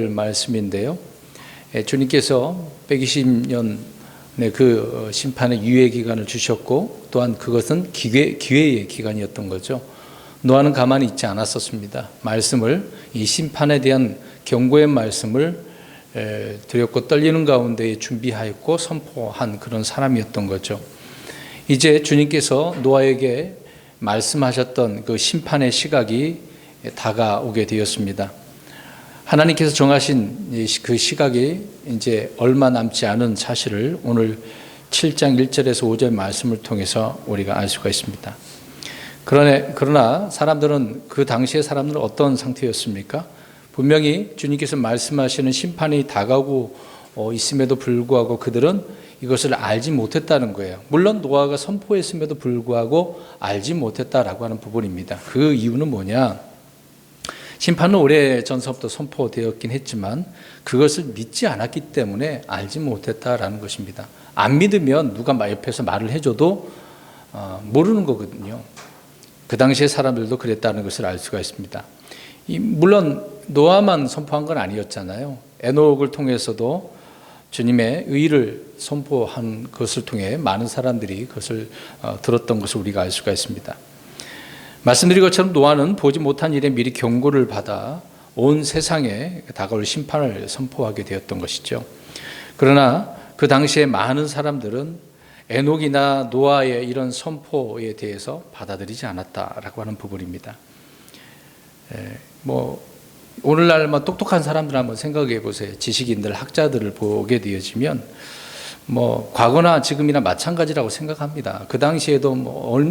말씀인데요. 주님께서 120년의 그 심판의 유예 기간을 주셨고, 또한 그것은 기회의 기간이었던 거죠. 노아는 가만히 있지 않았었습니다. 말씀을, 이 심판에 대한 경고의 말씀을 드렸고 떨리는 가운데 준비하였고 선포한 그런 사람이었던 거죠. 이제 주님께서 노아에게 말씀하셨던 그 심판의 시각이 다가오게 되었습니다. 하나님께서 정하신 그 시각이 이제 얼마 남지 않은 사실을 오늘 7장 1절에서 5절 말씀을 통해서 우리가 알 수가 있습니다. 그러나 사람들은, 그 당시의 사람들은 어떤 상태였습니까? 분명히 주님께서 말씀하시는 심판이 다가오고 있음에도 불구하고 그들은 이것을 알지 못했다는 거예요. 물론 노아가 선포했음에도 불구하고 알지 못했다라고 하는 부분입니다. 그 이유는 뭐냐? 심판은 오래전서부터 선포되었긴 했지만 그것을 믿지 않았기 때문에 알지 못했다라는 것입니다. 안 믿으면 누가 옆에서 말을 해줘도 모르는 거거든요. 그 당시의 사람들도 그랬다는 것을 알 수가 있습니다. 물론 노아만 선포한 건 아니었잖아요. 에녹을 통해서도 주님의 의를 선포한 것을 통해 많은 사람들이 그것을 들었던 것을 우리가 알 수가 있습니다. 말씀드린 것처럼 노아는 보지 못한 일에 미리 경고를 받아 온 세상에 다가올 심판을 선포하게 되었던 것이죠. 그러나 그 당시에 많은 사람들은 에녹이나 노아의 이런 선포에 대해서 받아들이지 않았다라고 하는 부분입니다. 오늘날 똑똑한 사람들 한번 생각해 보세요. 지식인들, 학자들을 보게 되어지면 과거나 지금이나 마찬가지라고 생각합니다. 그 당시에도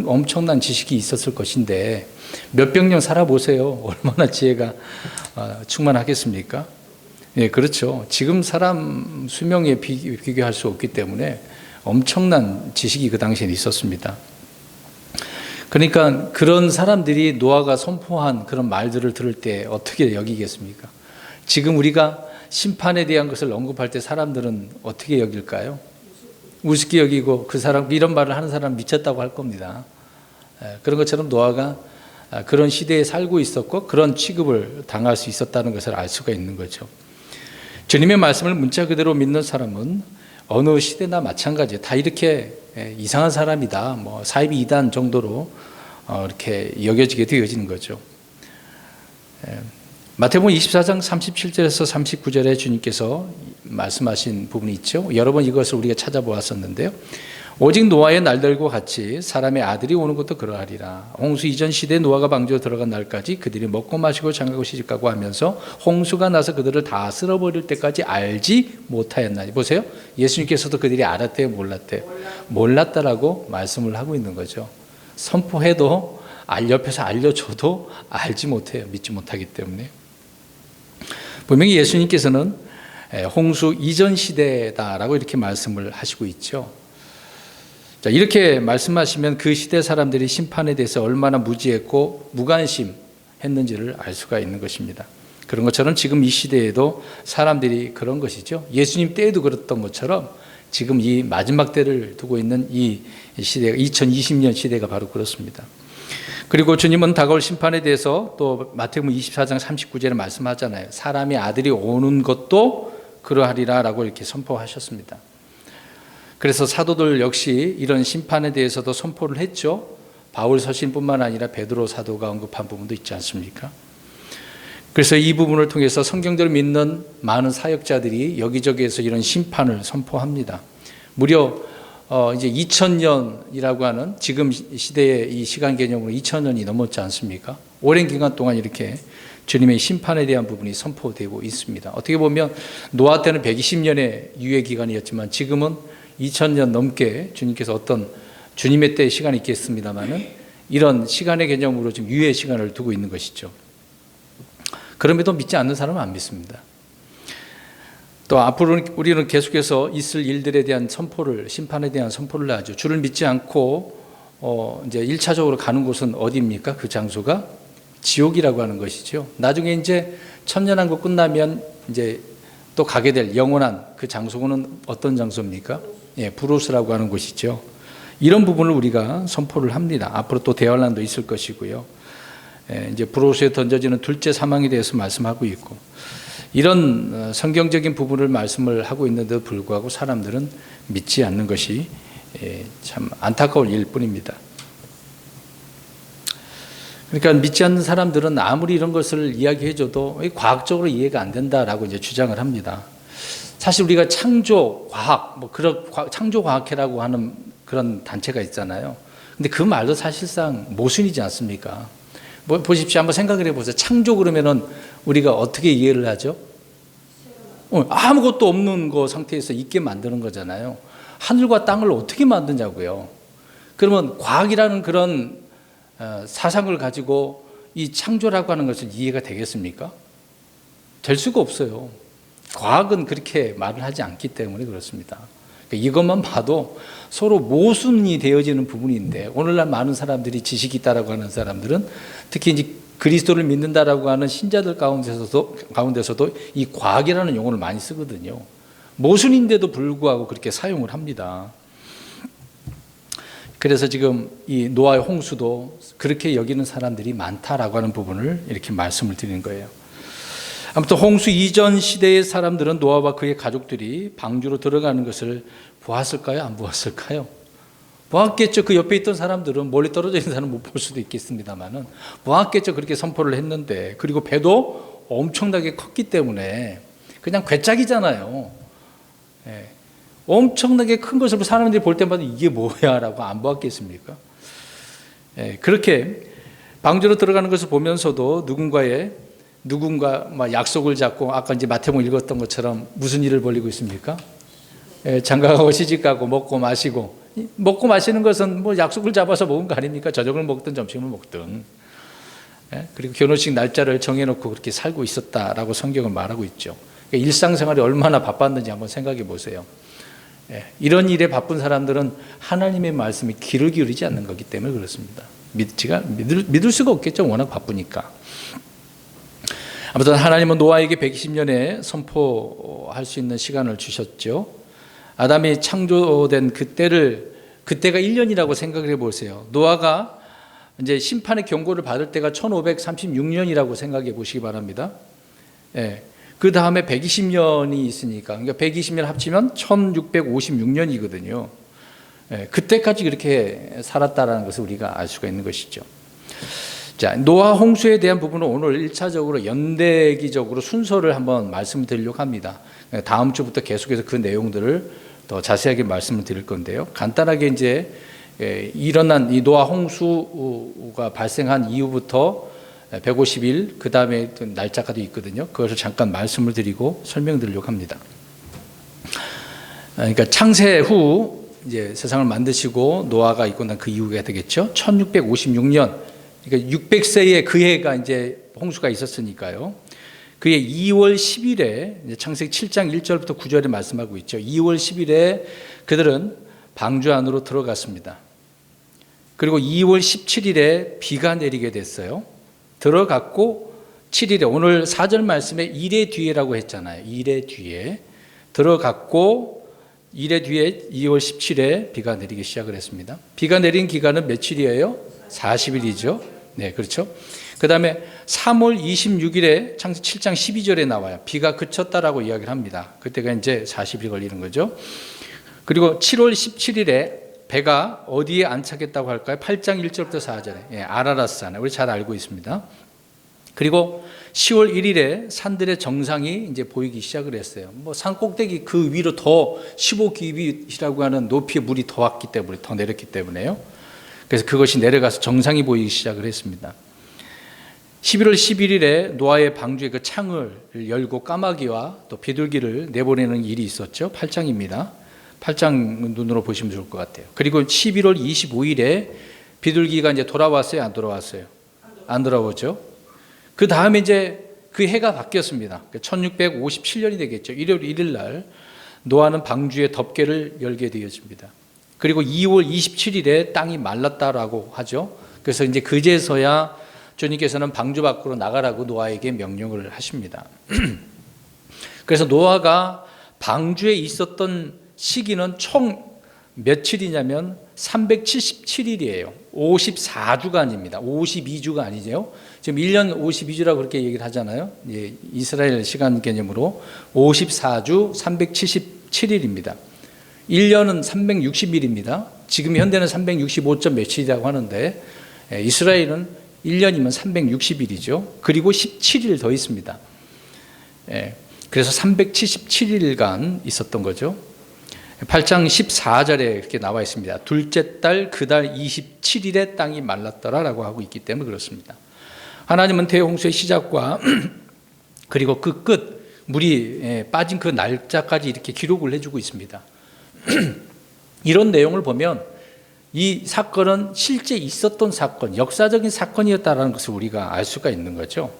엄청난 지식이 있었을 것인데 몇백 년 살아보세요. 얼마나 지혜가 충만하겠습니까? 예, 그렇죠. 지금 사람 수명에 비교할 수 없기 때문에 엄청난 지식이 그 당시에 있었습니다. 그러니까 그런 사람들이 노아가 선포한 그런 말들을 들을 때 어떻게 여기겠습니까? 지금 우리가 심판에 대한 것을 언급할 때 사람들은 어떻게 여길까요? 우습게 여기고 그 사람, 이런 말을 하는 사람 미쳤다고 할 겁니다. 그런 것처럼 노아가 그런 시대에 살고 있었고 그런 취급을 당할 수 있었다는 것을 알 수가 있는 거죠. 주님의 말씀을 문자 그대로 믿는 사람은 어느 시대나 마찬가지예요. 다 이렇게 이상한 사람이다, 사이비 이단 정도로 이렇게 여겨지게 되어지는 거죠. 마태복음 24장 37절에서 39절에 주님께서 말씀하신 부분이 있죠. 여러 번 이것을 우리가 찾아보았었는데요. 오직 노아의 날들과 같이 사람의 아들이 오는 것도 그러하리라. 홍수 이전 시대에 노아가 방주에 들어간 날까지 그들이 먹고 마시고 장가고 시집가고 하면서 홍수가 나서 그들을 다 쓸어버릴 때까지 알지 못하였나니. 보세요. 예수님께서도 그들이 알았대요, 몰랐대요? 몰랐다라고 말씀을 하고 있는 거죠. 선포해도 옆에서 알려줘도 알지 못해요. 믿지 못하기 때문에. 분명히 예수님께서는 홍수 이전 시대다라고 이렇게 말씀을 하시고 있죠. 자, 이렇게 말씀하시면 그 시대 사람들이 심판에 대해서 얼마나 무지했고 무관심했는지를 알 수가 있는 것입니다. 그런 것처럼 지금 이 시대에도 사람들이 그런 것이죠. 예수님 때에도 그랬던 것처럼 지금 이 마지막 때를 두고 있는 이 시대가 2020년 시대가 바로 그렇습니다. 그리고 주님은 다가올 심판에 대해서 또 마태복음 24장 39절에 말씀하잖아요. 사람의 아들이 오는 것도 그러하리라 라고 이렇게 선포하셨습니다. 그래서 사도들 역시 이런 심판에 대해서도 선포를 했죠. 바울 서신뿐만 아니라 베드로 사도가 언급한 부분도 있지 않습니까? 그래서 이 부분을 통해서 성경들을 믿는 많은 사역자들이 여기저기에서 이런 심판을 선포합니다. 무려 이제 2000년이라고 하는 지금 시대의 이 시간 개념으로 2000년이 넘었지 않습니까? 오랜 기간 동안 이렇게 주님의 심판에 대한 부분이 선포되고 있습니다. 어떻게 보면 노아 때는 120년의 유예 기간이었지만 지금은 2000년 넘게 주님께서 어떤 주님의 때의 시간이 있겠습니다만은 이런 시간의 개념으로 지금 유예 시간을 두고 있는 것이죠. 그럼에도 믿지 않는 사람은 안 믿습니다. 또 앞으로 우리는 계속해서 있을 일들에 대한 선포를, 심판에 대한 선포를 하죠. 주를 믿지 않고 이제 1차적으로 가는 곳은 어디입니까? 그 장소가 지옥이라고 하는 것이죠. 나중에 이제 천년왕국 끝나면 이제 또 가게 될 영원한 그 장소는 어떤 장소입니까? 예, 브루스라고 하는 곳이죠. 이런 부분을 우리가 선포를 합니다. 앞으로 또 대환란도 있을 것이고요. 이제 브로스에 던져지는 둘째 사망에 대해서 말씀하고 있고, 이런 성경적인 부분을 말씀을 하고 있는데도 불구하고 사람들은 믿지 않는 것이 참 안타까울 일뿐입니다. 그러니까 믿지 않는 사람들은 아무리 이런 것을 이야기해줘도 과학적으로 이해가 안 된다라고 이제 주장을 합니다. 사실 우리가 창조과학, 그런 창조과학회라고 하는 그런 단체가 있잖아요. 근데 그 말도 사실상 모순이지 않습니까? 보십시오. 한번 생각을 해보세요. 창조 그러면은 우리가 어떻게 이해를 하죠? 아무것도 없는 거 상태에서 있게 만드는 거잖아요. 하늘과 땅을 어떻게 만드냐고요. 그러면 과학이라는 그런 사상을 가지고 이 창조라고 하는 것을 이해가 되겠습니까? 될 수가 없어요. 과학은 그렇게 말을 하지 않기 때문에 그렇습니다. 이것만 봐도 서로 모순이 되어지는 부분인데, 오늘날 많은 사람들이 지식이 있다라고 하는 사람들은 특히 이제 그리스도를 믿는다라고 하는 신자들 가운데서도 이 과학이라는 용어를 많이 쓰거든요. 모순인데도 불구하고 그렇게 사용을 합니다. 그래서 지금 이 노아의 홍수도 그렇게 여기는 사람들이 많다라고 하는 부분을 이렇게 말씀을 드리는 거예요. 아무튼 홍수 이전 시대의 사람들은 노아와 그의 가족들이 방주로 들어가는 것을 보았을까요? 안 보았을까요? 보았겠죠. 그 옆에 있던 사람들은, 멀리 떨어져 있는 사람은 못 볼 수도 있겠습니다만은 보았겠죠. 그렇게 선포를 했는데, 그리고 배도 엄청나게 컸기 때문에 그냥 괴짝이잖아요. 예. 엄청나게 큰 것을 사람들이 볼 때마다 이게 뭐야 라고 안 보았겠습니까? 예. 그렇게 방주로 들어가는 것을 보면서도 누군가 약속을 잡고, 아까 이제 마태복음 읽었던 것처럼 무슨 일을 벌이고 있습니까? 장가가고 시집가고 먹고 마시는 것은 뭐 약속을 잡아서 먹은 거 아닙니까? 저녁을 먹든 점심을 먹든. 그리고 결혼식 날짜를 정해놓고 그렇게 살고 있었다라고 성경은 말하고 있죠. 그러니까 일상생활이 얼마나 바빴는지 한번 생각해 보세요. 이런 일에 바쁜 사람들은 하나님의 말씀에 귀를 기울이지 않는 거기 때문에 그렇습니다. 믿을 수가 없겠죠. 워낙 바쁘니까. 아무튼 하나님은 노아에게 120년의 선포할 수 있는 시간을 주셨죠. 아담이 창조된 그때가 1년이라고 생각을 해보세요. 노아가 이제 심판의 경고를 받을 때가 1536년이라고 생각해 보시기 바랍니다. 그 다음에 120년이 있으니까, 그러니까 120년 합치면 1656년이거든요. 그때까지 그렇게 살았다라는 것을 우리가 알 수가 있는 것이죠. 자, 노아 홍수에 대한 부분은 오늘 1차적으로 연대기적으로 순서를 한번 말씀드리려고 합니다. 다음 주부터 계속해서 그 내용들을 더 자세하게 말씀을 드릴 건데요. 간단하게 이제 일어난 이 노아 홍수가 발생한 이후부터 150일, 그 다음에 날짜까지 있거든요. 그것을 잠깐 말씀을 드리고 설명드리려고 합니다. 그러니까 창세 후 이제 세상을 만드시고 노아가 있고 난 그 이후가 되겠죠. 1656년. 그러니까 600세에 그 해가 이제 홍수가 있었으니까요. 그해 2월 10일에 창세기 7장 1절부터 9절에 말씀하고 있죠. 2월 10일에 그들은 방주 안으로 들어갔습니다. 그리고 2월 17일에 비가 내리게 됐어요. 들어갔고 7일에, 오늘 4절 말씀에 일의 뒤에라고 했잖아요. 일의 뒤에 들어갔고 1회 뒤에 2월 17일에 비가 내리기 시작을 했습니다. 비가 내린 기간은 며칠이에요? 40일이죠. 네, 그렇죠. 그 다음에 3월 26일에 창세기 7장 12절에 나와요. 비가 그쳤다라고 이야기를 합니다. 그때가 이제 40일 걸리는 거죠. 그리고 7월 17일에 배가 어디에 안착했다고 할까요? 8장 1절부터 4절에. 아라라산. 우리 잘 알고 있습니다. 그리고 10월 1일에 산들의 정상이 이제 보이기 시작을 했어요. 뭐 산 꼭대기 그 위로 더 15규빗이라고 하는 높이의 물이 더 왔기 때문에, 더 내렸기 때문에요. 그래서 그것이 내려가서 정상이 보이기 시작을 했습니다. 11월 11일에 노아의 방주의 그 창을 열고 까마귀와 또 비둘기를 내보내는 일이 있었죠. 8장입니다. 8장 눈으로 보시면 좋을 것 같아요. 그리고 11월 25일에 비둘기가 이제 돌아왔어요? 안 돌아왔어요? 안 돌아오죠. 그 다음에 이제 그 해가 바뀌었습니다. 1657년이 되겠죠. 1월 1일 날 노아는 방주의 덮개를 열게 되어집니다. 그리고 2월 27일에 땅이 말랐다라고 하죠. 그래서 이제 그제서야 주님께서는 방주 밖으로 나가라고 노아에게 명령을 하십니다. 그래서 노아가 방주에 있었던 시기는 총 며칠이냐면 377일이에요. 54주간입니다. 52주가 아니죠. 지금 1년 52주라고 그렇게 얘기를 하잖아요. 예, 이스라엘 시간 개념으로 54주 377일입니다. 1년은 360일입니다. 지금 현대는 365점 며칠이라고 하는데 이스라엘은 1년이면 360일이죠. 그리고 17일 더 있습니다. 그래서 377일간 있었던 거죠. 8장 14절에 이렇게 나와 있습니다. 둘째 달 그 달 27일에 땅이 말랐더라라고 하고 있기 때문에 그렇습니다. 하나님은 대홍수의 시작과 그리고 그 끝, 물이 빠진 그 날짜까지 이렇게 기록을 해주고 있습니다. 이런 내용을 보면 이 사건은 실제 있었던 사건, 역사적인 사건이었다는 것을 우리가 알 수가 있는 거죠.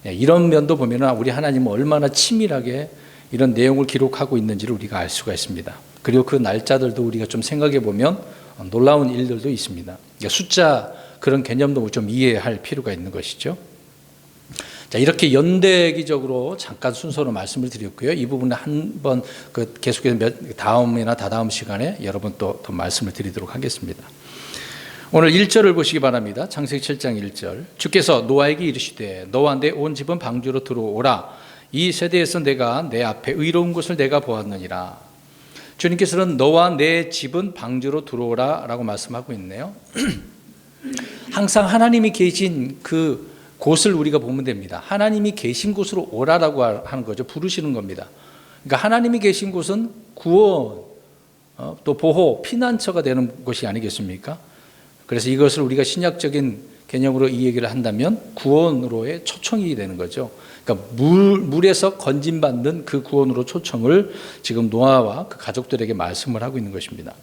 이런 면도 보면 우리 하나님은 얼마나 치밀하게 이런 내용을 기록하고 있는지를 우리가 알 수가 있습니다. 그리고 그 날짜들도 우리가 좀 생각해 보면 놀라운 일들도 있습니다. 숫자 그런 개념도 좀 이해할 필요가 있는 것이죠. 자, 이렇게 연대기적으로 잠깐 순서로 말씀을 드렸고요. 이 부분은 한번 계속해서 다음이나 다다음 시간에 여러분 또 말씀을 드리도록 하겠습니다. 오늘 1절을 보시기 바랍니다. 창세기 7장 1절. 주께서 노아에게 이르시되 너와 내 온 집은 방주로 들어오라. 이 세대에서 내가 내 앞에 의로운 것을 내가 보았느니라. 주님께서는 너와 내 집은 방주로 들어오라 라고 말씀하고 있네요. 항상 하나님이 계신 그 곳을 우리가 보면 됩니다. 하나님이 계신 곳으로 오라라고 하는 거죠. 부르시는 겁니다. 그러니까 하나님이 계신 곳은 구원, 또 보호, 피난처가 되는 곳이 아니겠습니까? 그래서 이것을 우리가 신약적인 개념으로 이 얘기를 한다면 구원으로의 초청이 되는 거죠. 그러니까 물에서 건진받는 그 구원으로 초청을 지금 노아와 그 가족들에게 말씀을 하고 있는 것입니다.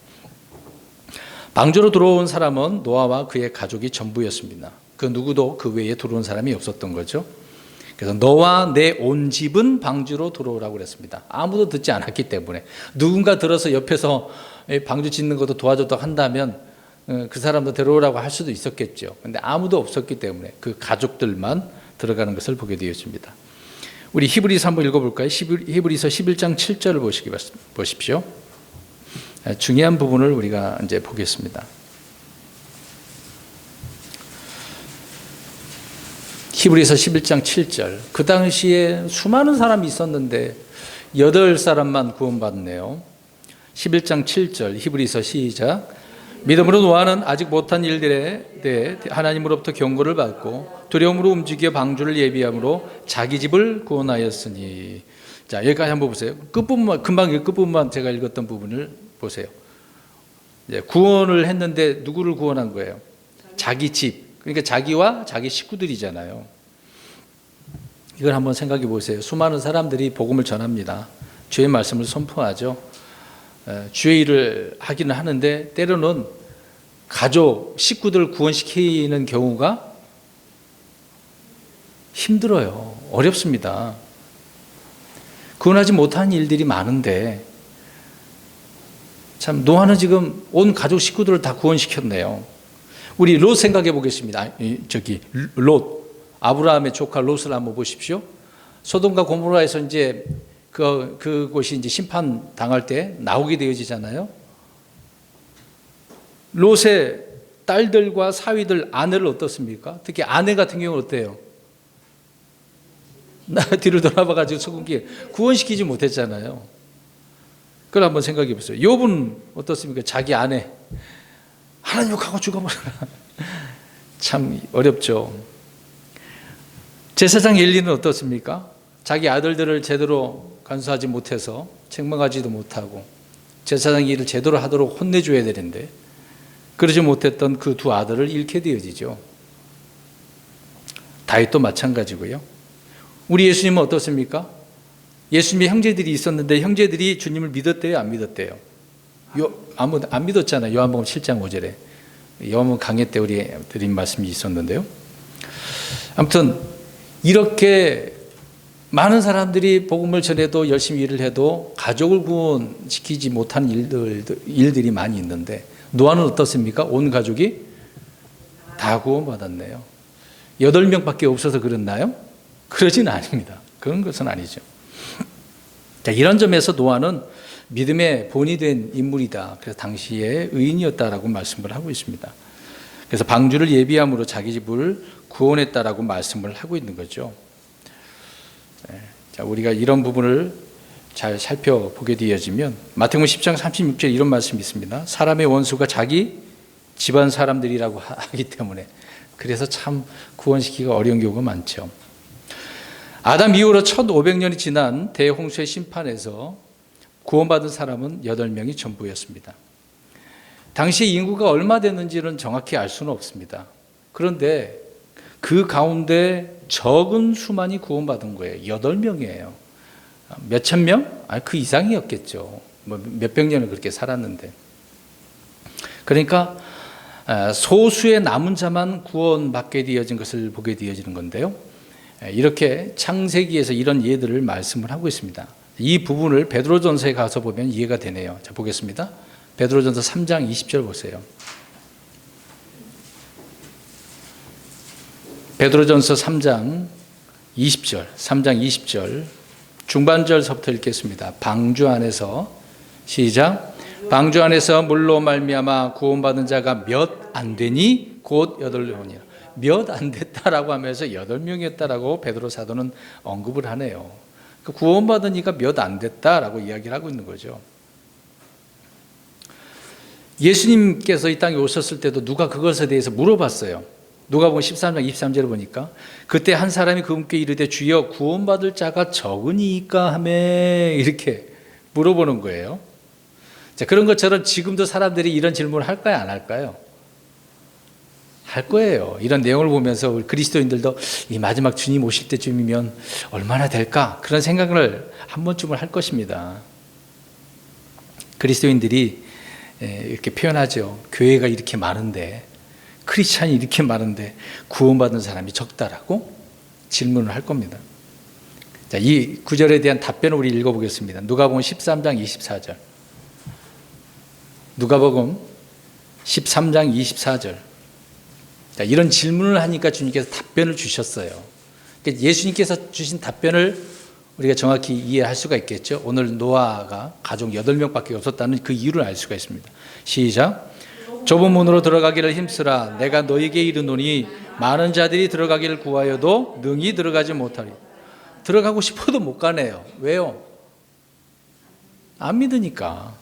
방주로 들어온 사람은 노아와 그의 가족이 전부였습니다. 그 누구도 그 외에 들어온 사람이 없었던 거죠. 그래서 너와 내 온 집은 방주로 들어오라고 그랬습니다. 아무도 듣지 않았기 때문에. 누군가 들어서 옆에서 방주 짓는 것도 도와줬다고 한다면 그 사람도 들어오라고 할 수도 있었겠죠. 그런데 아무도 없었기 때문에 그 가족들만 들어가는 것을 보게 되었습니다. 우리 히브리서 한번 읽어볼까요? 히브리서 11장 7절을 보십시오. 중요한 부분을 우리가 이제 보겠습니다. 히브리서 11장 7절. 그 당시에 수많은 사람이 있었는데 8사람만 구원받네요. 11장 7절 히브리서 시작. 믿음으로 노아는 아직 못한 일들에 대해 하나님으로부터 경고를 받고 두려움으로 움직여 방주를 예비함으로 자기 집을 구원하였으니. 자, 여기까지 한번 보세요. 끝부분만, 금방 끝부분만 제가 읽었던 부분을 보세요. 구원을 했는데 누구를 구원한 거예요? 자기 집. 그러니까 자기와 자기 식구들이잖아요. 이걸 한번 생각해 보세요. 수많은 사람들이 복음을 전합니다. 주의 말씀을 선포하죠. 주의 일을 하기는 하는데 때로는 가족, 식구들을 구원시키는 경우가 힘들어요. 어렵습니다. 구원하지 못한 일들이 많은데 참 노아는 지금 온 가족 식구들을 다 구원시켰네요. 우리 롯 생각해 보겠습니다. 롯, 아브라함의 조카 롯을 한번 보십시오. 소돔과 고모라에서 이제 그곳이 이제 심판 당할 때 나오게 되어지잖아요. 롯의 딸들과 사위들, 아내를 어떻습니까? 특히 아내 같은 경우는 어때요? 나 뒤를 돌아봐가지고 소금기 구원시키지 못했잖아요. 그걸 한번 생각해 보세요. 욥은 어떻습니까? 자기 아내 하나님 욕하고 죽어버려라. 참 어렵죠. 제사장 엘리는 어떻습니까? 자기 아들들을 제대로 간수하지 못해서 책망하지도 못하고 제사장 일을 제대로 하도록 혼내줘야 되는데 그러지 못했던 그 두 아들을 잃게 되어지죠. 다윗도 마찬가지고요. 우리 예수님은 어떻습니까? 예수님의 형제들이 있었는데 형제들이 주님을 믿었대요? 안 믿었대요? 안 믿었잖아요. 요한복음 7장 5절에. 요한복음 강해 때 우리 드린 말씀이 있었는데요. 아무튼 이렇게 많은 사람들이 복음을 전해도 열심히 일을 해도 가족을 구원시키지 못한 일들이 많이 있는데 노아는 어떻습니까? 온 가족이 다 구원받았네요. 8명밖에 없어서 그랬나요? 그러진 아닙니다. 그런 것은 아니죠. 자, 이런 점에서 노아는 믿음의 본이 된 인물이다. 그래서 당시에 의인이었다라고 말씀을 하고 있습니다. 그래서 방주를 예비함으로 자기 집을 구원했다라고 말씀을 하고 있는 거죠. 자, 우리가 이런 부분을 잘 살펴보게 되어지면 마태복음 10장 36절에 이런 말씀이 있습니다. 사람의 원수가 자기 집안 사람들이라고 하기 때문에 그래서 참 구원시키기가 어려운 경우가 많죠. 아담 이후로 1500년이 지난 대홍수의 심판에서 구원받은 사람은 8명이 전부였습니다. 당시 인구가 얼마 됐는지는 정확히 알 수는 없습니다. 그런데 그 가운데 적은 수만이 구원받은 거예요. 8명이에요. 몇천 명? 그 이상이었겠죠. 몇백 년을 그렇게 살았는데. 그러니까 소수의 남은 자만 구원받게 되어진 것을 보게 되어지는 건데요. 이렇게 창세기에서 이런 예들을 말씀을 하고 있습니다. 이 부분을 베드로전서에 가서 보면 이해가 되네요. 자, 보겠습니다. 베드로전서 3장 20절 보세요. 베드로전서 3장 20절 중반절서부터 읽겠습니다. 방주 안에서 시작. 방주 안에서 물로 말미암아 구원받은 자가 몇 안 되니 곧 8명이라. 몇 안 됐다라고 하면서 8명이었다라고 베드로 사도는 언급을 하네요. 구원받은 이가 몇 안 됐다라고 이야기를 하고 있는 거죠. 예수님께서 이 땅에 오셨을 때도 누가 그것에 대해서 물어봤어요. 누가복음 13장 23절을 보니까 그때 한 사람이 그분께 이르되 주여 구원받을 자가 적으니까 하며 이렇게 물어보는 거예요. 자, 그런 것처럼 지금도 사람들이 이런 질문을 할까요, 안 할까요? 할 거예요. 이런 내용을 보면서 우리 그리스도인들도 이 마지막 주님 오실 때쯤이면 얼마나 될까? 그런 생각을 한 번쯤은 할 것입니다. 그리스도인들이 이렇게 표현하죠. 교회가 이렇게 많은데, 크리스찬이 이렇게 많은데 구원받은 사람이 적다라고 질문을 할 겁니다. 자, 이 구절에 대한 답변을 우리 읽어보겠습니다. 누가복음 13장 24절. 누가복음 13장 24절. 자, 이런 질문을 하니까 주님께서 답변을 주셨어요. 그러니까 예수님께서 주신 답변을 우리가 정확히 이해할 수가 있겠죠. 오늘 노아가 가족 8명밖에 없었다는 그 이유를 알 수가 있습니다. 시작. 좁은 문으로 들어가기를 힘쓰라. 내가 너에게 이르노니 많은 자들이 들어가기를 구하여도 능히 들어가지 못하리. 들어가고 싶어도 못 가네요. 왜요? 안 믿으니까.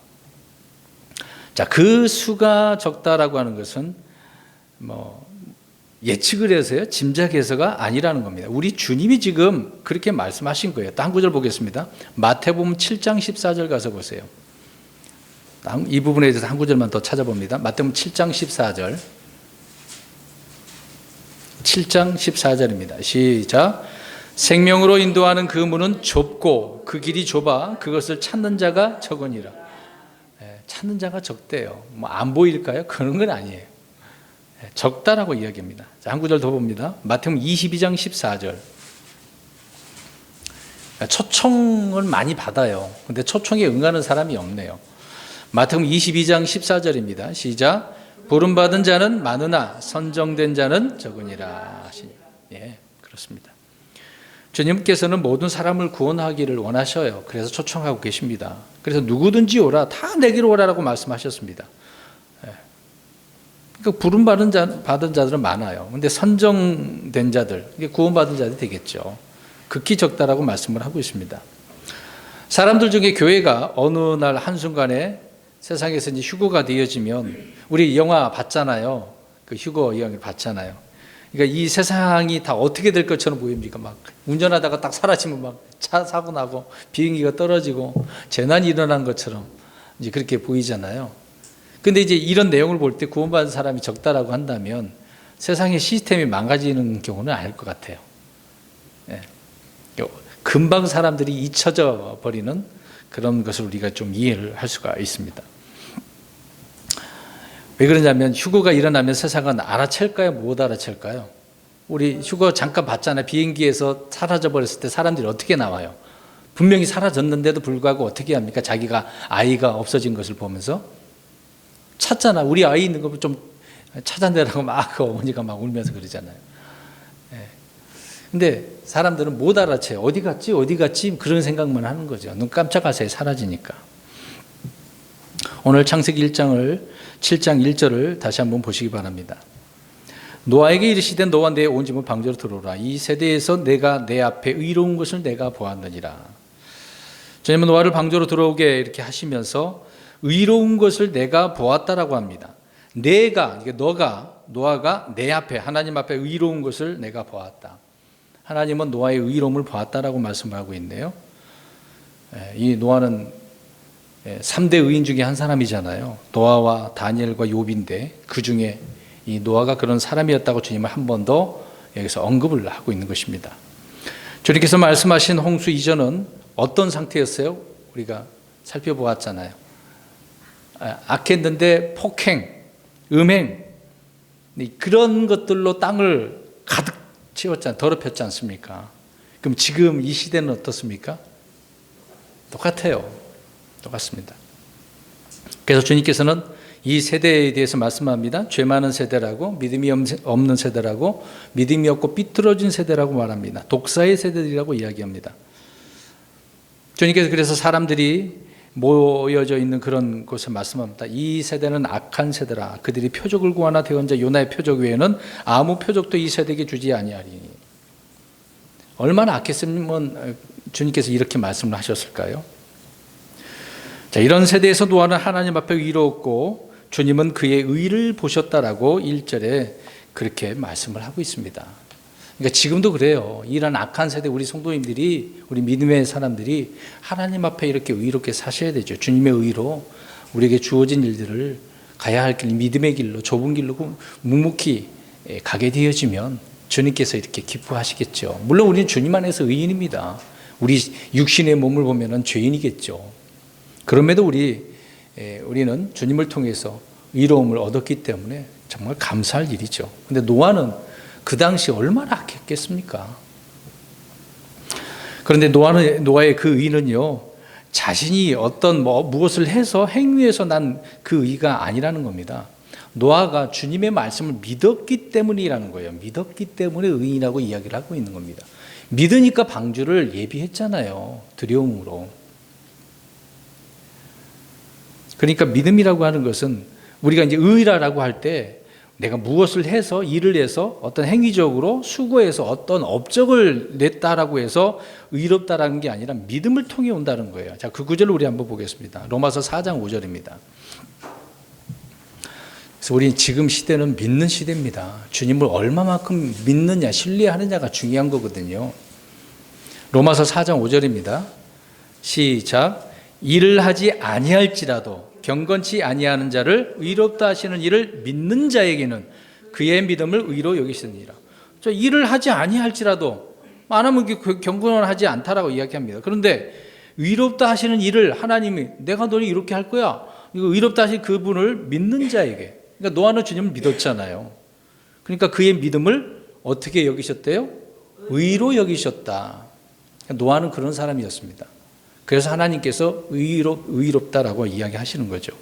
자, 그 수가 적다라고 하는 것은 예측을 해서요, 짐작해서가 아니라는 겁니다. 우리 주님이 지금 그렇게 말씀하신 거예요. 또 한 구절 보겠습니다. 마태복음 7장 14절 가서 보세요. 이 부분에 대해서 한 구절만 더 찾아봅니다. 마태복음 7장 14절. 7장 14절입니다. 시작. 생명으로 인도하는 그 문은 좁고 그 길이 좁아 그것을 찾는 자가 적으니라. 찾는 자가 적대요. 안 보일까요? 그런 건 아니에요. 적다라고 이야기합니다. 자, 한 구절 더 봅니다. 마태복음 22장 14절. 초청을 많이 받아요. 근데 초청에 응하는 사람이 없네요. 마태복음 22장 14절입니다. 시작. 부름받은 자는 많으나 선정된 자는 적으니라 하시니. 예, 그렇습니다. 주님께서는 모든 사람을 구원하기를 원하셔요. 그래서 초청하고 계십니다. 그래서 누구든지 오라, 다 내게로 오라라고 말씀하셨습니다. 그러니까 부름받은 자들은 많아요. 근데 선정된 자들, 구원받은 자들이 되겠죠. 극히 적다라고 말씀을 하고 있습니다. 사람들 중에 교회가 어느 날 한순간에 세상에서 이제 휴거가 되어지면, 우리 영화 봤잖아요. 그 휴거 영화 봤잖아요. 그러니까 이 세상이 다 어떻게 될 것처럼 보입니까? 막 운전하다가 딱 사라지면 막 차 사고 나고 비행기가 떨어지고 재난이 일어난 것처럼 이제 그렇게 보이잖아요. 근데 이제 이런 내용을 볼 때 구원받은 사람이 적다라고 한다면 세상의 시스템이 망가지는 경우는 아닐 것 같아요. 예. 금방 사람들이 잊혀져 버리는 그런 것을 우리가 좀 이해를 할 수가 있습니다. 왜 그러냐면 휴거가 일어나면 세상은 알아챌까요? 못 알아챌까요? 우리 휴거 잠깐 봤잖아요. 비행기에서 사라져 버렸을 때 사람들이 어떻게 나와요? 분명히 사라졌는데도 불구하고 어떻게 합니까? 자기가 아이가 없어진 것을 보면서 찾잖아. 우리 아이 있는 거 좀 찾아내라고 막 그 어머니가 막 울면서 그러잖아요. 근데 사람들은 못 알아채요. 어디 갔지? 어디 갔지? 그런 생각만 하는 거죠. 눈 깜짝할 사이에 사라지니까. 오늘 창세기 7장 1절을 다시 한번 보시기 바랍니다. 노아에게 이르시되 너와 내 온 집은 방주로 들어오라. 이 세대에서 내가 내 앞에 의로운 것을 내가 보았느니라. 주님은 노아를 방주로 들어오게 이렇게 하시면서 의로운 것을 내가 보았다라고 합니다. 노아가 내 앞에, 하나님 앞에 의로운 것을 내가 보았다. 하나님은 노아의 의로움을 보았다라고 말씀을 하고 있네요. 이 노아는 3대 의인 중에 한 사람이잖아요. 노아와 다니엘과 욥인데 그 중에 이 노아가 그런 사람이었다고 주님은 한 번 더 여기서 언급을 하고 있는 것입니다. 주님께서 말씀하신 홍수 이전은 어떤 상태였어요? 우리가 살펴보았잖아요. 악했는데 폭행, 음행, 그런 것들로 땅을 가득 채웠잖아요. 더럽혔지 않습니까? 그럼 지금 이 시대는 어떻습니까? 똑같아요. 똑같습니다. 그래서 주님께서는 이 세대에 대해서 말씀합니다. 죄 많은 세대라고, 믿음이 없는 세대라고, 믿음이 없고 삐뚤어진 세대라고 말합니다. 독사의 세대들이라고 이야기합니다. 주님께서 그래서 사람들이 모여져 있는 그런 곳을 말씀합니다. 이 세대는 악한 세대라. 그들이 표적을 구하나 대언 자 요나의 표적 외에는 아무 표적도 이 세대에게 주지 아니하리니. 얼마나 악했으면 주님께서 이렇게 말씀을 하셨을까요? 자, 이런 세대에서 노아는 하나님 앞에 의로웠고 주님은 그의 의를 보셨다라고 1절에 그렇게 말씀을 하고 있습니다. 그러니까 지금도 그래요. 이런 악한 세대 우리 성도님들이, 우리 믿음의 사람들이 하나님 앞에 이렇게 의롭게 사셔야 되죠. 주님의 의로 우리에게 주어진 일들을 가야 할 길, 믿음의 길로, 좁은 길로 묵묵히 가게 되어지면 주님께서 이렇게 기뻐하시겠죠. 물론 우리는 주님 안에서 의인입니다. 우리 육신의 몸을 보면은 죄인이겠죠. 그럼에도 우리는 주님을 통해서 의로움을 얻었기 때문에 정말 감사할 일이죠. 근데 노아는 그 당시 얼마나 악했겠습니까? 그런데 노아의 그 의는요, 자신이 어떤 무엇을 해서 행위해서 난 그 의가 아니라는 겁니다. 노아가 주님의 말씀을 믿었기 때문이라는 거예요. 믿었기 때문에 의인이라고 이야기를 하고 있는 겁니다. 믿으니까 방주를 예비했잖아요. 두려움으로. 그러니까 믿음이라고 하는 것은 우리가 이제 의라고 할 때 내가 무엇을 해서, 일을 해서 어떤 행위적으로 수고해서 어떤 업적을 냈다라고 해서 의롭다라는 게 아니라 믿음을 통해 온다는 거예요. 자, 그 구절을 우리 한번 보겠습니다. 로마서 4장 5절입니다. 그래서 우리 지금 시대는 믿는 시대입니다. 주님을 얼마만큼 믿느냐, 신뢰하느냐가 중요한 거거든요. 로마서 4장 5절입니다. 시작. 일을 하지 아니할지라도 경건치 아니하는 자를 의롭다 하시는 이를 믿는 자에게는 그의 믿음을 의로 여기시느니라. 일을 하지 아니할지라도 많으면 경건하지 않다라고 이야기합니다. 그런데 의롭다 하시는 일을 하나님이 내가 너를 이렇게 할 거야. 이거 의롭다 하신 그분을 믿는 자에게. 그러니까 노아는 주님을 믿었잖아요. 그러니까 그의 믿음을 어떻게 여기셨대요? 의로 여기셨다. 노아는 그런 사람이었습니다. 그래서 하나님께서 의롭다라고 이야기하시는 거죠.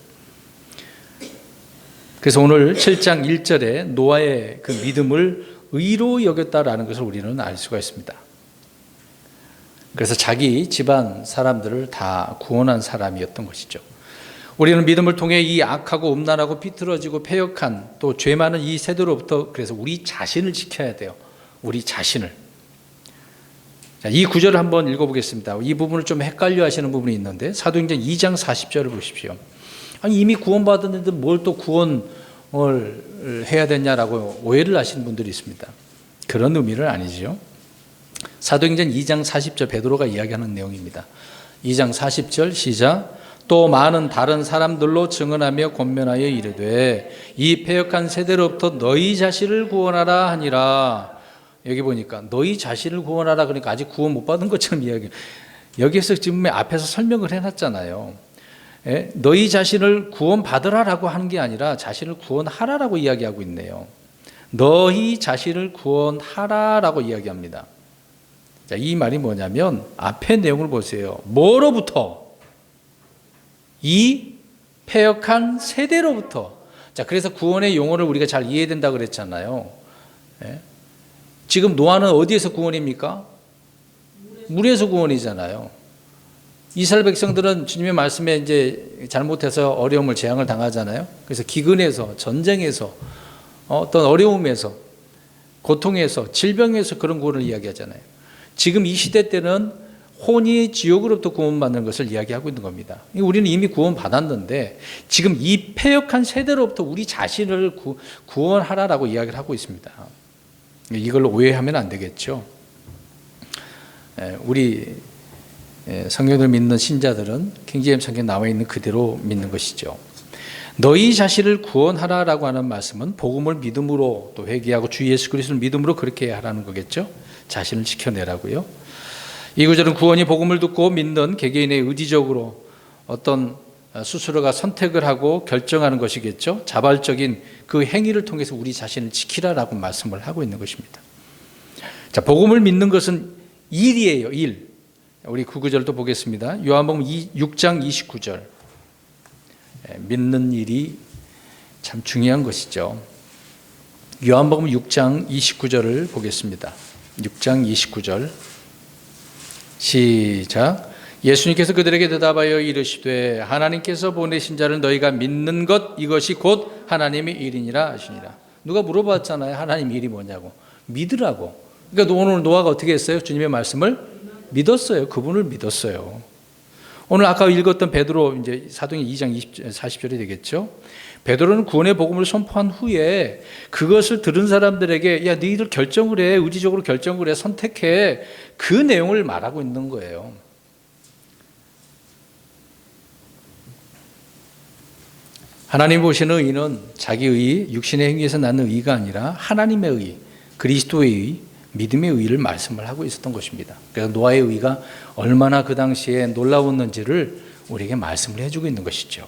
그래서 오늘 7장 1절에 노아의 그 믿음을 의로 여겼다라는 것을 우리는 알 수가 있습니다. 그래서 자기 집안 사람들을 다 구원한 사람이었던 것이죠. 우리는 믿음을 통해 이 악하고 음란하고 비틀어지고 패역한 또 죄 많은 이 세대로부터 그래서 우리 자신을 지켜야 돼요. 우리 자신을. 자, 이 구절을 한번 읽어보겠습니다. 이 부분을 좀 헷갈려 하시는 부분이 있는데 사도행전 2장 40절을 보십시오. 아니, 이미 구원받았는데 뭘 또 구원을 해야 되냐라고 오해를 하시는 분들이 있습니다. 그런 의미는 아니죠. 사도행전 2장 40절 베드로가 이야기하는 내용입니다. 2장 40절 시작. 또 많은 다른 사람들로 증언하며 권면하여 이르되 이 패역한 세대로부터 너희 자신을 구원하라 하니라. 여기 보니까 너희 자신을 구원하라 그러니까 아직 구원 못 받은 것처럼 이야기해요. 여기에서 지금 앞에서 설명을 해놨잖아요. 너희 자신을 구원받으라라고 하는 게 아니라 자신을 구원하라라고 이야기하고 있네요. 너희 자신을 구원하라라고 이야기합니다. 자, 이 말이 뭐냐면 앞에 내용을 보세요. 뭐로부터? 이 패역한 세대로부터. 자, 그래서 구원의 용어를 우리가 잘 이해해야 된다고 그랬잖아요. 지금 노아는 어디에서 구원입니까? 물에서 구원이잖아요. 이스라엘 백성들은 주님의 말씀에 이제 잘못해서 어려움을 재앙을 당하잖아요. 그래서 기근에서, 전쟁에서, 어떤 어려움에서, 고통에서, 질병에서 그런 구원을 이야기하잖아요. 지금 이 시대 때는 혼이 지옥으로부터 구원받는 것을 이야기하고 있는 겁니다. 우리는 이미 구원받았는데 지금 이 패역한 세대로부터 우리 자신을 구원하라라고 이야기를 하고 있습니다. 이걸 오해하면 안 되겠죠. 우리 성경을 믿는 신자들은 킹제임스 성경에 나와 있는 그대로 믿는 것이죠. 너희 자신을 구원하라라고 하는 말씀은 복음을 믿음으로 또 회개하고 주 예수 그리스도를 믿음으로 그렇게 해야 하라는 거겠죠. 자신을 지켜내라고요. 이 구절은 구원이 복음을 듣고 믿는 개개인의 의지적으로 어떤 스스로가 선택을 하고 결정하는 것이겠죠. 자발적인 그 행위를 통해서 우리 자신을 지키라라고 말씀을 하고 있는 것입니다. 자, 복음을 믿는 것은 일이에요. 일. 우리 9구절도 보겠습니다. 요한복음 6장 29절. 믿는 일이 참 중요한 것이죠. 요한복음 6장 29절을 보겠습니다. 6장 29절 시작. 예수님께서 그들에게 대답하여 이르시되 하나님께서 보내신 자를 너희가 믿는 것 이것이 곧 하나님의 일이니라 하시니라. 누가 물어봤잖아요. 하나님 일이 뭐냐고. 믿으라고. 그러니까 오늘 노아가 어떻게 했어요? 주님의 말씀을 믿었어요. 그분을 믿었어요. 오늘 아까 읽었던 베드로 이제 사도행 2장 40절이 되겠죠. 베드로는 구원의 복음을 선포한 후에 그것을 들은 사람들에게 야 너희들 결정을 해. 의지적으로 결정을 해. 선택해. 그 내용을 말하고 있는 거예요. 하나님 보시는 의는 자기의 육신의 행위에서 낳는 의가 아니라 하나님의 의, 그리스도의 의, 믿음의 의를 말씀을 하고 있었던 것입니다. 그래서 노아의 의가 얼마나 그 당시에 놀라웠는지를 우리에게 말씀을 해주고 있는 것이죠.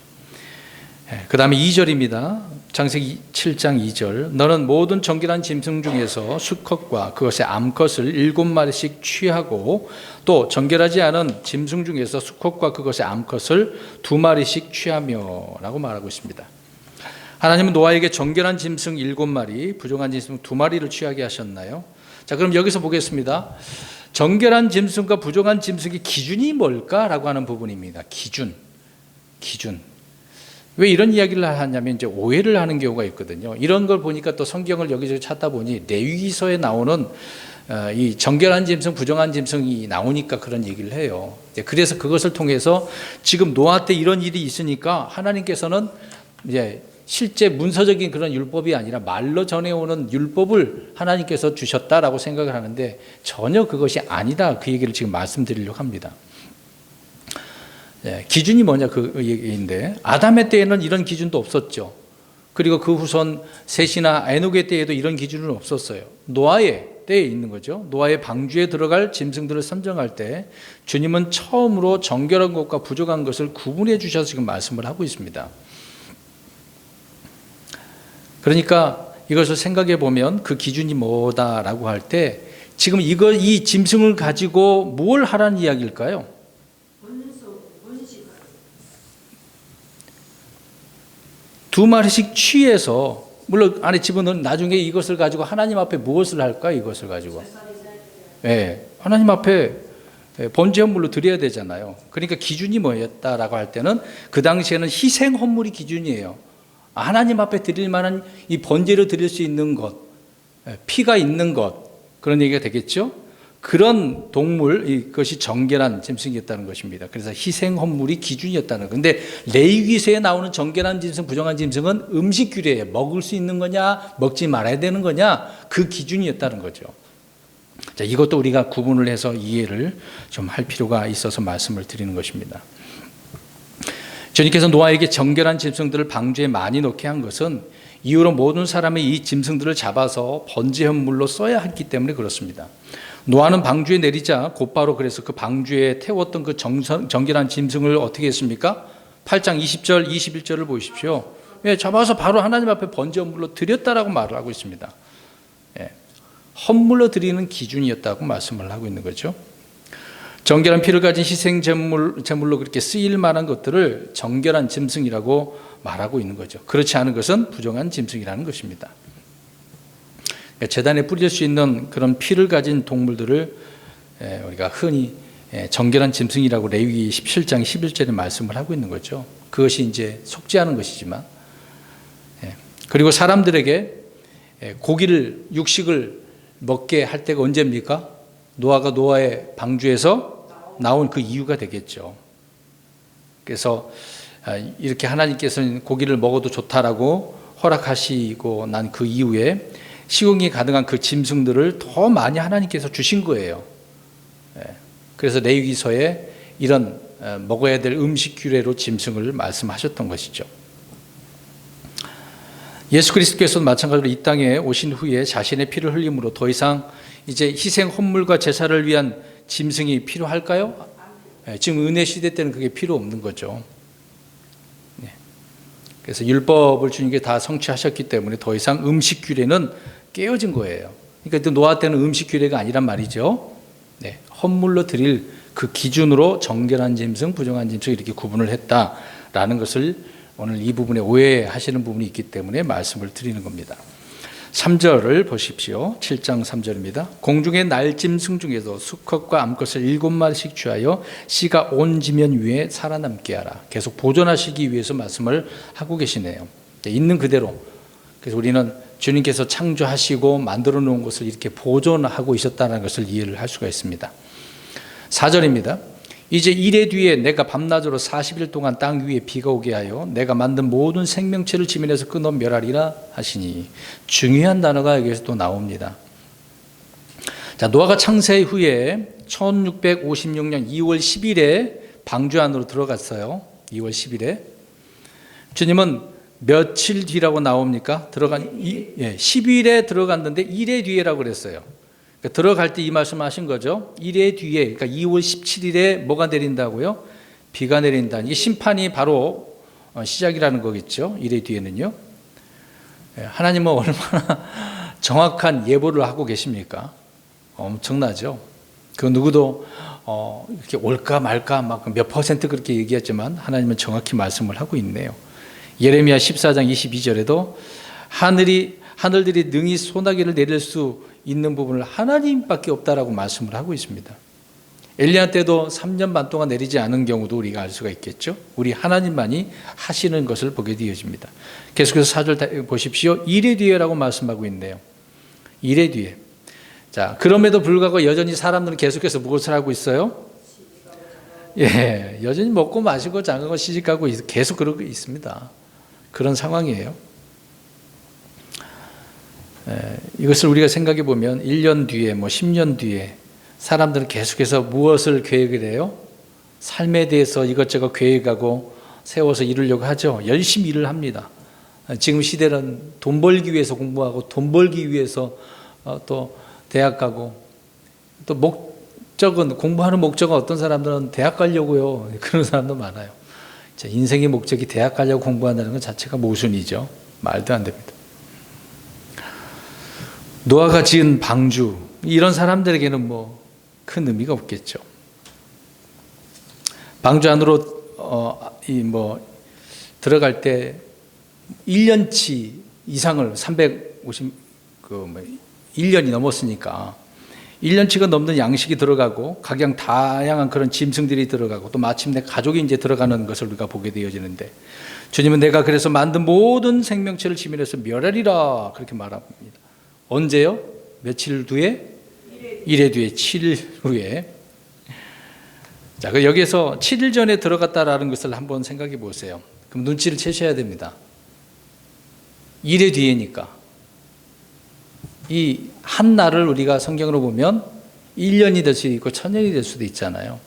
그 다음에 2절입니다. 창세기 7장 2절. 너는 모든 정결한 짐승 중에서 수컷과 그것의 암컷을 7마리씩 취하고 또 정결하지 않은 짐승 중에서 수컷과 그것의 암컷을 2마리씩 취하며 라고 말하고 있습니다. 하나님은 노아에게 정결한 짐승 7마리, 부정한 짐승 2마리를 취하게 하셨나요? 자, 그럼 여기서 보겠습니다. 정결한 짐승과 부정한 짐승의 기준이 뭘까라고 하는 부분입니다. 기준. 왜 이런 이야기를 하냐면 이제 오해를 하는 경우가 있거든요. 이런 걸 보니까 또 성경을 여기저기 찾다 보니 레위기서에 나오는 이 정결한 짐승, 부정한 짐승이 나오니까 그런 얘기를 해요. 그래서 그것을 통해서 지금 노아 때 이런 일이 있으니까 하나님께서는 이제 실제 문서적인 그런 율법이 아니라 말로 전해오는 율법을 하나님께서 주셨다라고 생각을 하는데 전혀 그것이 아니다. 그 얘기를 지금 말씀드리려고 합니다. 기준이 뭐냐 그 얘기인데 아담의 때에는 이런 기준도 없었죠. 그리고 그 후손 셋이나 에녹의 때에도 이런 기준은 없었어요. 노아의 때에 있는 거죠. 노아의 방주에 들어갈 짐승들을 선정할 때 주님은 처음으로 정결한 것과 부족한 것을 구분해 주셔서 지금 말씀을 하고 있습니다. 그러니까 이것을 생각해 보면 그 기준이 뭐다라고 할 때 지금 이 짐승을 가지고 뭘 하라는 이야기일까요? 두 마리씩 취해서 물론 안에 집어넣은 나중에 이것을 가지고 하나님 앞에 무엇을 할까? 이것을 가지고 하나님 앞에 번제 헌물로 드려야 되잖아요. 그러니까 기준이 뭐였다라고 할 때는 그 당시에는 희생 헌물이 기준이에요. 하나님 앞에 드릴 만한 이 번제로 드릴 수 있는 것, 피가 있는 것, 그런 얘기가 되겠죠. 그런 동물, 이것이 정결한 짐승이었다는 것입니다. 그래서 희생 헌물이 기준이었다는 것. 근데 레위기서에 나오는 정결한 짐승, 부정한 짐승은 음식 규례에 먹을 수 있는 거냐, 먹지 말아야 되는 거냐, 그 기준이었다는 거죠. 자, 이것도 우리가 구분을 해서 이해를 좀 할 필요가 있어서 말씀을 드리는 것입니다. 주님께서 노아에게 정결한 짐승들을 방주에 많이 넣게 한 것은 이후로 모든 사람이 이 짐승들을 잡아서 번제 헌물로 써야 했기 때문에 그렇습니다. 노아는 방주에 내리자 곧바로 그래서 그 방주에 태웠던 그 정결한 짐승을 어떻게 했습니까? 8장 20절, 21절을 보십시오. 잡아서 바로 하나님 앞에 번제 헌물로 드렸다라고 말을 하고 있습니다. 헌물로 드리는 기준이었다고 말씀을 하고 있는 거죠. 정결한 피를 가진 희생 제물로 그렇게 쓰일 만한 것들을 정결한 짐승이라고 말하고 있는 거죠. 그렇지 않은 것은 부정한 짐승이라는 것입니다. 재단에 뿌릴 수 있는 그런 피를 가진 동물들을 우리가 흔히 정결한 짐승이라고 레위기 17장 11절에 말씀을 하고 있는 거죠. 그것이 이제 속죄하는 것이지만, 그리고 사람들에게 고기를, 육식을 먹게 할 때가 언제입니까? 노아가 노아의 방주에서 나온 그 이유가 되겠죠. 그래서 이렇게 하나님께서는 고기를 먹어도 좋다라고 허락하시고 난 그 이후에 식용이 가능한 그 짐승들을 더 많이 하나님께서 주신 거예요. 그래서 레위기서에 이런 먹어야 될 음식 규례로 짐승을 말씀하셨던 것이죠. 예수 그리스도께서도 마찬가지로 이 땅에 오신 후에 자신의 피를 흘림으로 더 이상 이제 희생 헌물과 제사를 위한 짐승이 필요할까요? 지금 은혜 시대 때는 그게 필요 없는 거죠. 그래서 율법을 주님께 다 성취하셨기 때문에 더 이상 음식 규례는 깨어진 거예요. 그러니까 노아 때는 음식 규례가 아니란 말이죠. 헌물로 드릴 그 기준으로 정결한 짐승, 부정한 짐승 이렇게 구분을 했다라는 것을 오늘 이 부분에 오해하시는 부분이 있기 때문에 말씀을 드리는 겁니다. 3절을 보십시오. 7장 3절입니다. 공중의 날짐승 중에서 수컷과 암컷을 7마리씩 취하여 씨가 온 지면 위에 살아남게 하라. 계속 보존하시기 위해서 말씀을 하고 계시네요. 있는 그대로. 그래서 우리는 주님께서 창조하시고 만들어 놓은 것을 이렇게 보존하고 있었다는 것을 이해를 할 수가 있습니다. 4절입니다. 이제 이래 뒤에 내가 밤낮으로 40일 동안 땅 위에 비가 오게 하여 내가 만든 모든 생명체를 지면에서 끊어 멸하리라 하시니, 중요한 단어가 여기서 또 나옵니다. 자, 노아가 창세 후에 1656년 2월 10일에 방주 안으로 들어갔어요. 2월 10일에. 주님은 며칠 뒤라고 나옵니까? 10일에 들어갔는데 1회 뒤에라고 그랬어요. 그러니까 들어갈 때 이 말씀하신 거죠. 1회 뒤에, 그러니까 2월 17일에 뭐가 내린다고요? 비가 내린다. 이게 심판이 바로 시작이라는 거겠죠. 1회 뒤에는요. 하나님은 얼마나 정확한 예보를 하고 계십니까? 엄청나죠. 그 누구도 이렇게 올까 말까 막 몇 퍼센트 그렇게 얘기했지만 하나님은 정확히 말씀을 하고 있네요. 예레미야 14장 22절에도 하늘들이 능히 소나기를 내릴 수 있는 부분을 하나님밖에 없다라고 말씀을 하고 있습니다. 엘리야 때도 3년 반 동안 내리지 않은 경우도 우리가 알 수가 있겠죠. 우리 하나님만이 하시는 것을 보게 되어집니다. 계속해서 4절 보십시오. 1회 뒤에라고 말씀하고 있네요. 1회 뒤에. 자, 그럼에도 불구하고 여전히 사람들은 계속해서 무엇을 하고 있어요? 여전히 먹고 마시고 장가고 시집가고 계속 그러고 있습니다. 그런 상황이에요. 이것을 우리가 생각해 보면 1년 뒤에 10년 뒤에 사람들은 계속해서 무엇을 계획을 해요? 삶에 대해서 이것저것 계획하고 세워서 이루려고 하죠. 열심히 일을 합니다. 지금 시대는 돈 벌기 위해서 공부하고 돈 벌기 위해서 또 대학 가고, 또 목적은, 공부하는 목적은 어떤 사람들은 대학 가려고요. 그런 사람도 많아요. 인생의 목적이 대학 가려고 공부한다는 것 자체가 모순이죠. 말도 안 됩니다. 노아가 지은 방주, 이런 사람들에게는 큰 의미가 없겠죠. 방주 안으로 들어갈 때 1년치 이상을 1년이 넘었으니까 1년치가 넘는 양식이 들어가고 각양 다양한 그런 짐승들이 들어가고 또 마침내 가족이 이제 들어가는 것을 우리가 보게 되어지는데, 주님은 내가 그래서 만든 모든 생명체를 지면에서 멸하리라 그렇게 말합니다. 언제요? 며칠 뒤에? 1회 뒤에, 7일 후에. 자, 여기에서 7일 전에 들어갔다라는 것을 한번 생각해 보세요. 그럼 눈치를 채셔야 됩니다. 1회 뒤에니까. 이 한 날을 우리가 성경으로 보면 1년이 될 수도 있고 1000년이 될 수도 있잖아요.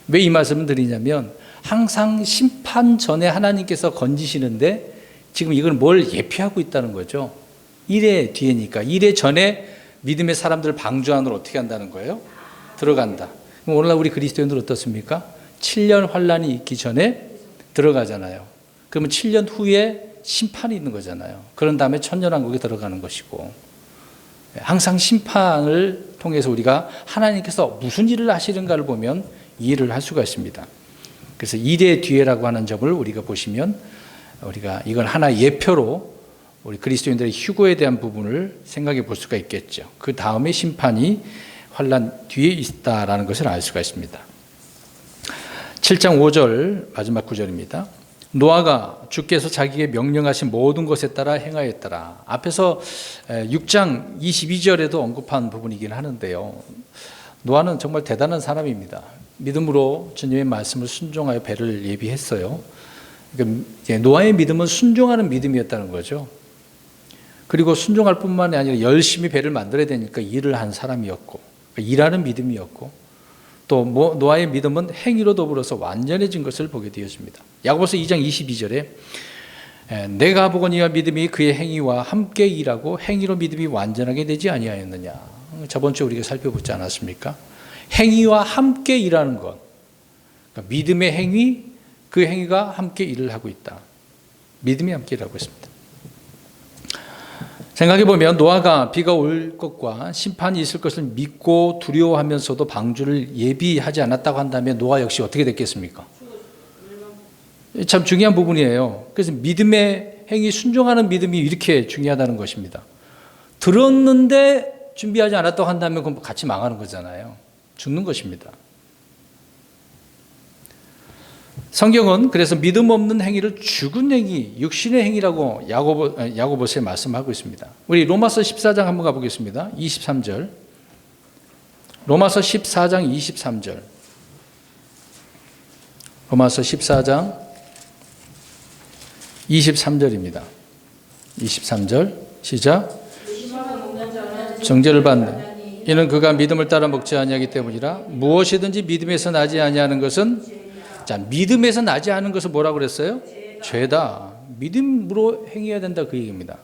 왜 이 말씀을 드리냐면, 항상 심판 전에 하나님께서 건지시는데 지금 이걸 뭘 예표하고 있다는 거죠. 1회 뒤에니까. 1회 전에 믿음의 사람들 방주 안으로 어떻게 한다는 거예요? 들어간다. 그럼 오늘날 우리 그리스도인들 어떻습니까? 7년 환란이 있기 전에 들어가잖아요. 그러면 7년 후에 심판이 있는 거잖아요. 그런 다음에 천년왕국에 들어가는 것이고, 항상 심판을 통해서 우리가 하나님께서 무슨 일을 하시는가를 보면 이해를 할 수가 있습니다. 그래서 1회 뒤에라고 하는 점을 우리가 보시면, 우리가 이건 하나의 예표로 우리 그리스도인들의 휴거에 대한 부분을 생각해 볼 수가 있겠죠. 그 다음에 심판이 환난 뒤에 있다라는 것을 알 수가 있습니다. 7장 5절 마지막 구절입니다. 노아가 주께서 자기에게 명령하신 모든 것에 따라 행하였더라. 앞에서 6장 22절에도 언급한 부분이긴 하는데요. 노아는 정말 대단한 사람입니다. 믿음으로 주님의 말씀을 순종하여 배를 예비했어요. 그러니까 노아의 믿음은 순종하는 믿음이었다는 거죠. 그리고 순종할 뿐만이 아니라 열심히 배를 만들어야 되니까 일을 한 사람이었고, 그러니까 일하는 믿음이었고, 또 노아의 믿음은 행위로 더불어서 완전해진 것을 보게 되었습니다. 야고보서 2장 22절에 내가 보거니와 믿음이 그의 행위와 함께 일하고 행위로 믿음이 완전하게 되지 아니하였느냐. 저번 주에 우리가 살펴보지 않았습니까? 행위와 함께 일하는 것, 그러니까 믿음의 행위, 그 행위가 함께 일을 하고 있다. 믿음이 함께 일하고 있습니다. 생각해보면 노아가 비가 올 것과 심판이 있을 것을 믿고 두려워하면서도 방주를 예비하지 않았다고 한다면 노아 역시 어떻게 됐겠습니까? 참 중요한 부분이에요. 그래서 믿음의 행위, 순종하는 믿음이 이렇게 중요하다는 것입니다. 들었는데 준비하지 않았다고 한다면 그럼 같이 망하는 거잖아요. 죽는 것입니다. 성경은 그래서 믿음 없는 행위를 죽은 행위, 육신의 행위라고 야고보서에 말씀하고 있습니다. 우리 로마서 14장 한번 가보겠습니다. 23절. 로마서 14장 23절. 로마서 14장 23절입니다. 23절 시작. 정죄를 받는 이는 그가 믿음을 따라 먹지 아니하기 때문이라. 무엇이든지 믿음에서 나지 아니하는 것은, 자, 믿음에서 나지 않은 것은 뭐라고 그랬어요? 죄다. 믿음으로 행해야 된다, 그 얘기입니다.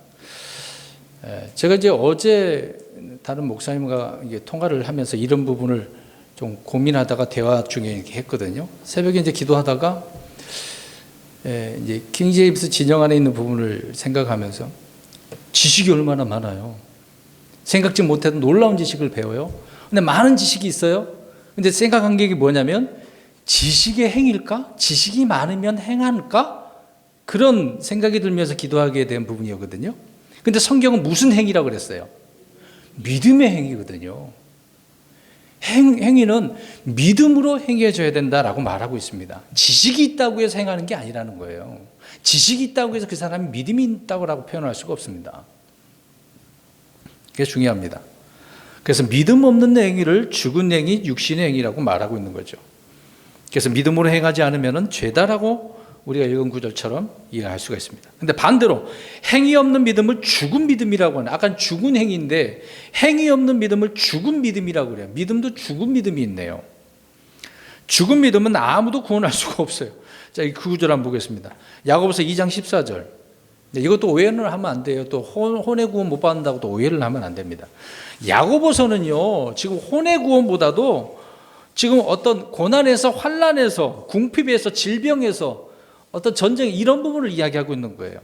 제가 이제 어제 다른 목사님과 통화를 하면서 이런 부분을 좀 고민하다가 대화 중에 이렇게 했거든요. 새벽에 이제 기도하다가 이제 킹 제임스 진영 안에 있는 부분을 생각하면서 지식이 얼마나 많아요. 생각지 못했던 놀라운 지식을 배워요. 근데 많은 지식이 있어요. 근데 생각한 게 뭐냐면 지식의 행위일까? 지식이 많으면 행할까? 그런 생각이 들면서 기도하게 된 부분이었거든요. 근데 성경은 무슨 행위라고 그랬어요? 믿음의 행위거든요. 행위는 믿음으로 행해져야 된다라고 말하고 있습니다. 지식이 있다고 해서 행하는 게 아니라는 거예요. 지식이 있다고 해서 그 사람이 믿음이 있다고 표현할 수가 없습니다. 그게 중요합니다. 그래서 믿음 없는 행위를 죽은 행위, 육신의 행위라고 말하고 있는 거죠. 그래서 믿음으로 행하지 않으면 죄다라고 우리가 읽은 구절처럼 이해할 수가 있습니다. 그런데 반대로 행위 없는 믿음을 죽은 믿음이라고 하는, 아까 죽은 행위인데 행위 없는 믿음을 죽은 믿음이라고 그래요. 믿음도 죽은 믿음이 있네요. 죽은 믿음은 아무도 구원할 수가 없어요. 자, 그 구절 한번 보겠습니다. 야고보서 2장 14절. 이것도 오해를 하면 안 돼요. 또 혼의 구원 못 받는다고 또 오해를 하면 안 됩니다. 야고보서는요, 지금 혼의 구원보다도 지금 어떤 고난에서, 환난에서, 궁핍에서, 질병에서, 어떤 전쟁, 이런 부분을 이야기하고 있는 거예요.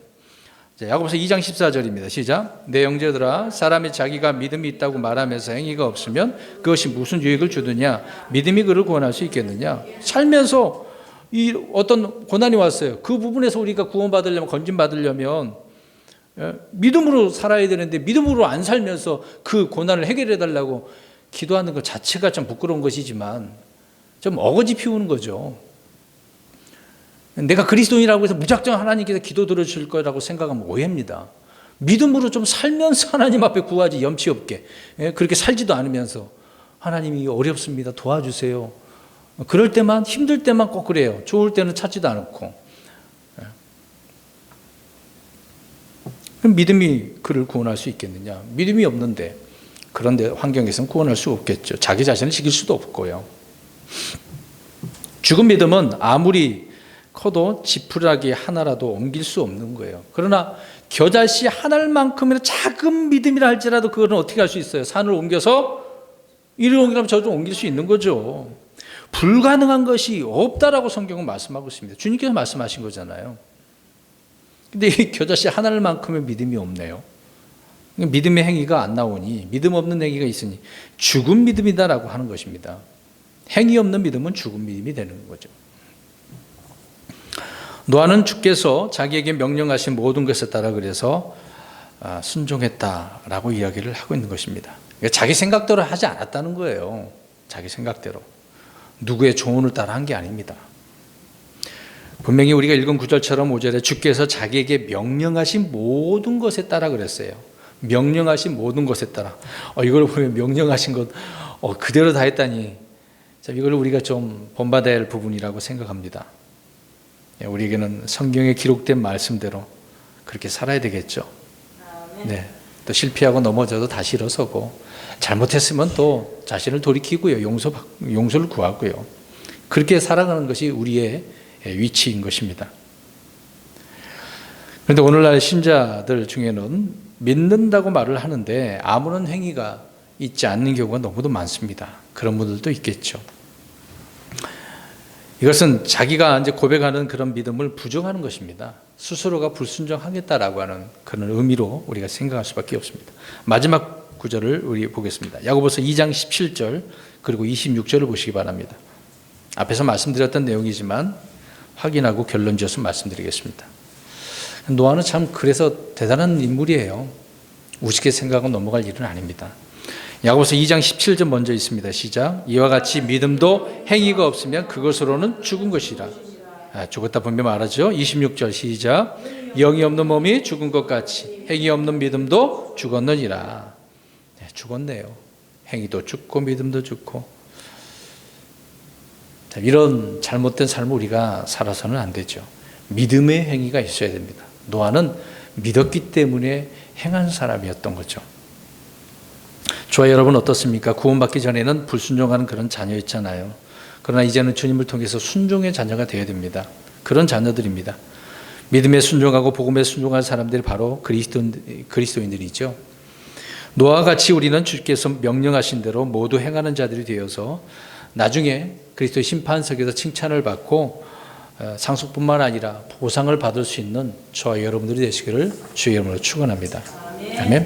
자, 야고보서 2장 14절입니다. 시작. 내 형제들아, 사람이 자기가 믿음이 있다고 말하면서 행위가 없으면 그것이 무슨 유익을 주느냐? 믿음이 그를 구원할 수 있겠느냐? 살면서 이 어떤 고난이 왔어요. 그 부분에서 우리가 구원받으려면, 건진받으려면 믿음으로 살아야 되는데 믿음으로 안 살면서 그 고난을 해결해 달라고 기도하는 것 자체가 좀 부끄러운 것이지만 좀 어거지 피우는 거죠. 내가 그리스도인이라고 해서 무작정 하나님께서 기도 들어줄 거라고 생각하면 오해입니다. 믿음으로 좀 살면서 하나님 앞에 구하지, 염치 없게. 그렇게 살지도 않으면서 하나님이 어렵습니다, 도와주세요. 그럴 때만, 힘들 때만 꼭 그래요. 좋을 때는 찾지도 않고. 그럼 믿음이 그를 구원할 수 있겠느냐? 믿음이 없는데, 그런데 환경에서는 구원할 수 없겠죠. 자기 자신을 지킬 수도 없고요. 죽은 믿음은 아무리 커도 지푸라기 하나라도 옮길 수 없는 거예요. 그러나 겨자씨 하나만큼이나 작은 믿음이라 할지라도 그거는 어떻게 할 수 있어요? 산을 옮겨서 이리 옮기라면 저리 옮길 수 있는 거죠. 불가능한 것이 없다라고 성경은 말씀하고 있습니다. 주님께서 말씀하신 거잖아요. 근데 이 겨자씨 하나만큼의 믿음이 없네요. 믿음의 행위가 안 나오니, 믿음 없는 행위가 있으니 죽은 믿음이다라고 하는 것입니다. 행위 없는 믿음은 죽은 믿음이 되는 거죠. 노아는 주께서 자기에게 명령하신 모든 것에 따라 그래서 순종했다라고 이야기를 하고 있는 것입니다. 그러니까 자기 생각대로 하지 않았다는 거예요. 자기 생각대로. 누구의 조언을 따라 한 게 아닙니다. 분명히 우리가 읽은 9절처럼 5절에 주께서 자기에게 명령하신 모든 것에 따라 그랬어요. 명령하신 모든 것에 따라. 이걸 보면 명령하신 것 그대로 다 했다니. 이걸 우리가 좀 본받아야 할 부분이라고 생각합니다. 우리에게는 성경에 기록된 말씀대로 그렇게 살아야 되겠죠. 네. 또 실패하고 넘어져도 다시 일어서고, 잘못했으면 또 자신을 돌이키고요. 용서를 구하고요. 그렇게 살아가는 것이 우리의 위치인 것입니다. 그런데 오늘날 신자들 중에는 믿는다고 말을 하는데 아무런 행위가 있지 않는 경우가 너무도 많습니다. 그런 분들도 있겠죠. 이것은 자기가 이제 고백하는 그런 믿음을 부정하는 것입니다. 스스로가 불순종하겠다라고 하는 그런 의미로 우리가 생각할 수밖에 없습니다. 마지막 구절을 우리 보겠습니다. 야고보서 2장 17절 그리고 26절을 보시기 바랍니다. 앞에서 말씀드렸던 내용이지만 확인하고 결론 지어서 말씀드리겠습니다. 노아는 참 그래서 대단한 인물이에요. 우습게 생각하고 넘어갈 일은 아닙니다. 야고보서 2장 17절 먼저 있습니다. 시작. 이와 같이 믿음도 행위가 없으면 그것으로는 죽은 것이라. 죽었다 분명 말하죠. 26절 시작. 영이 없는 몸이 죽은 것 같이 행위 없는 믿음도 죽었느니라. 죽었네요. 행위도 죽고 믿음도 죽고. 이런 잘못된 삶을 우리가 살아서는 안 되죠. 믿음의 행위가 있어야 됩니다. 노아는 믿었기 때문에 행한 사람이었던 거죠. 저와 여러분 어떻습니까? 구원받기 전에는 불순종하는 그런 자녀였잖아요. 그러나 이제는 주님을 통해서 순종의 자녀가 되어야 됩니다. 그런 자녀들입니다. 믿음에 순종하고 복음에 순종한 사람들이 바로 그리스도인들이죠. 노아와 같이 우리는 주께서 명령하신 대로 모두 행하는 자들이 되어서 나중에 그리스도의 심판석에서 칭찬을 받고 상속뿐만 아니라 보상을 받을 수 있는 저와 여러분들이 되시기를 주의 이름으로 축원합니다. 아멘.